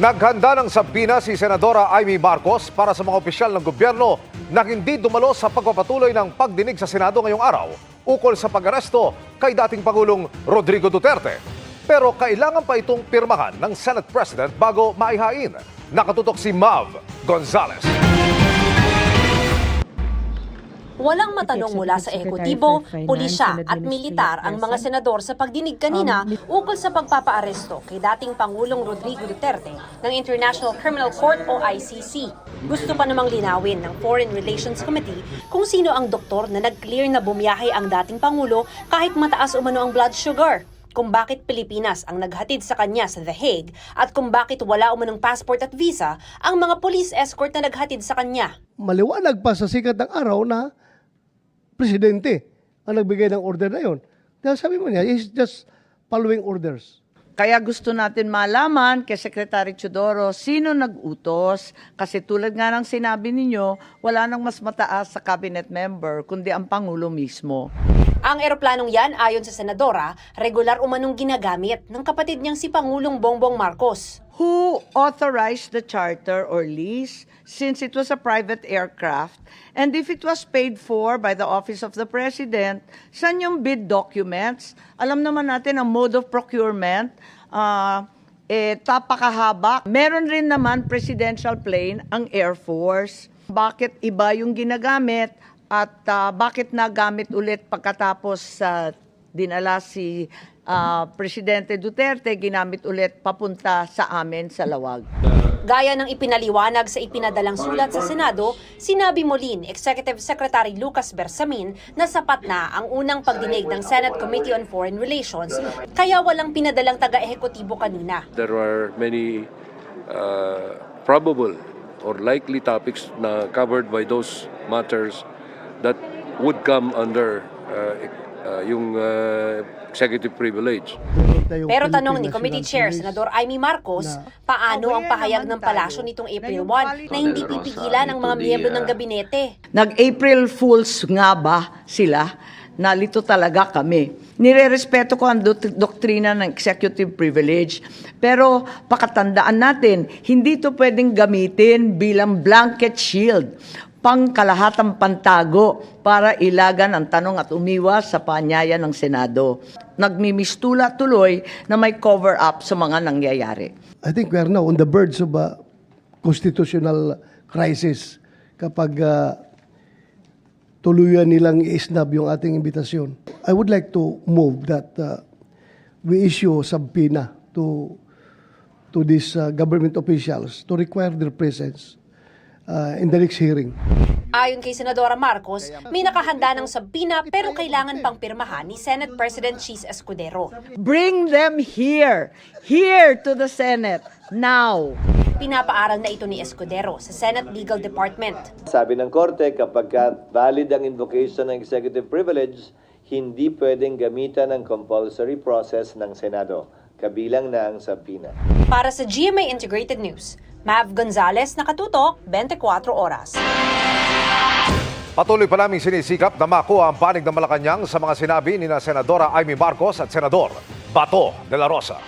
Naghanda ng sabina si Senadora Amy Marcos para sa mga opisyal ng gobyerno na hindi dumalo sa pagpapatuloy ng pagdinig sa Senado ngayong araw ukol sa pag-aresto kay dating Pangulong Rodrigo Duterte. Pero kailangan pa itong pirmahan ng Senate President bago maihain. Nakatutok si Mav Gonzalez. Walang matanong mula sa ehekutibo, pulisya at militar ang mga senador sa pagdinig kanina ukol sa pagpapaaresto kay dating Pangulong Rodrigo Duterte ng International Criminal Court o ICC. Gusto pa namang linawin ng Foreign Relations Committee kung sino ang doktor na nag-clear na bumiyahe ang dating Pangulo kahit mataas umano ang blood sugar, kung bakit Pilipinas ang naghatid sa kanya sa The Hague at kung bakit wala umanong passport at visa ang mga police escort na naghatid sa kanya. Maliwanag pa sa sikat ng araw na presidente ang nagbigay ng order na yon. Dahil sabi mo niya, he's just following orders. Kaya gusto natin malaman kay Secretary Teodoro sino nag-utos kasi tulad nga ng sinabi ninyo, wala nang mas mataas sa cabinet member kundi ang Pangulo mismo. Ang eroplanong yan, ayon sa Senadora, regular umanong ginagamit ng kapatid niyang si Pangulong Bongbong Marcos. Who authorized the charter or lease since it was a private aircraft? And if it was paid for by the Office of the President, saan yung bid documents? Alam naman natin ang mode of procurement, tapakahaba. Meron rin naman presidential plane ang Air Force. Bakit iba yung ginagamit at bakit nagamit ulit pagkatapos dinala si Presidente Duterte, ginamit ulit papunta sa amin sa Lawag. Gaya ng ipinaliwanag sa ipinadalang sulat sa Senado, sinabi muli ni Executive Secretary Lucas Bersamin na sapat na ang unang pagdinig ng Senate Committee on Foreign Relations, kaya walang pinadalang taga-ehekutibo kanina. There are many probable or likely topics na covered by those matters that would come under yung executive privilege. Pero tanong ni Committee Chair Senador Amy Marcos, paano ang pahayag ng palasyo nitong April 1 na hindi pipigilan ng mga miyembro ng gabinete? Nag-April Fools nga ba sila? Nalito talaga kami. Nirerespeto ko ang doktrina ng executive privilege. Pero pakatandaan natin, hindi ito pwedeng gamitin bilang blanket shield, pangkalahatang pantago para ilagan ang tanong at umiwas sa paanyaya ng Senado. Nagmimistula tuloy na may cover-up sa mga nangyayari. I think we are now on the verge of a constitutional crisis kapag tuluyan nilang i-snub yung ating imbitasyon. I would like to move that we issue subpoena to these government officials to require their presence in the next hearing. Ayon kay Senadora Marcos, may nakahanda ng sabina pero kailangan pang pirmahan ni Senate President Chis Escudero. Bring them here to the Senate, now. Pinapaaral na ito ni Escudero sa Senate Legal Department. Sabi ng Korte, kapag valid ang invocation ng executive privilege, hindi pwedeng gamitan ng compulsory process ng Senado, kabilang na ang sabina. Para sa GMA Integrated News, Mav Gonzalez, nakatutok, 24 oras. Patuloy pa naming sinisikap na makuha ang panig ng Malacanang sa mga sinabi ni na Senadora Amy Marcos at Senador Bato de la Rosa.